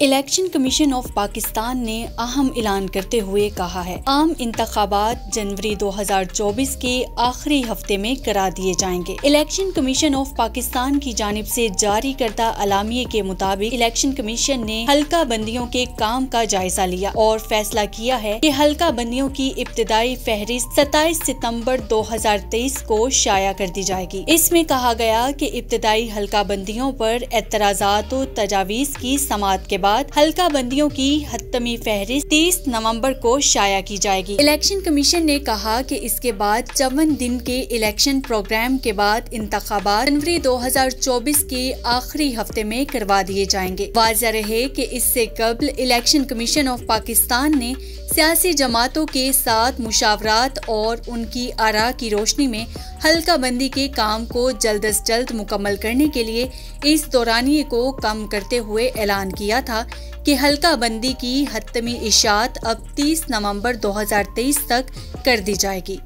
Election commission of Pakistan ने अहम ऐलान करते हुए कहा है, आम इंतखाबात जनवरी 2024 के आखिरी हफ्ते में करा दिए जाएंगे। इलेक्शन कमीशन ऑफ पाकिस्तान की जानिब से जारी करदा अलामिये के मुताबिक इलेक्शन कमीशन ने हल्का बंदियों के काम का जायजा लिया और फैसला किया है कि हल्का बंदियों की इब्तिदाई फहरिस्त 27 सितंबर 2023 को शाया कर दी जाएगी। इसमें कहा गया कि इब्तिदाई हल्का बंदियों पर एतराज़ात और तजावीज़ की समाअत के बाद हल्का बंदियों की हतमी फहरिस्त 30 नवंबर को शाया की जाएगी। इलेक्शन कमीशन ने कहा कि इसके बाद 54 दिन के इलेक्शन प्रोग्राम के बाद इंतखाबात जनवरी 2024 के आखिरी हफ्ते में करवा दिए जाएंगे। वाज़ेह रहे कि इससे कबल इलेक्शन कमीशन ऑफ पाकिस्तान ने सियासी जमातों के साथ मुशावरात और उनकी आरा की रोशनी में हल्का बंदी के काम को जल्द अज जल्द मुकम्मल करने के लिए इस दौरानिये को कम करते हुए ऐलान किया था कि हल्का बंदी की हतमी इशाअत अब 30 नवंबर 2023 तक कर दी जाएगी।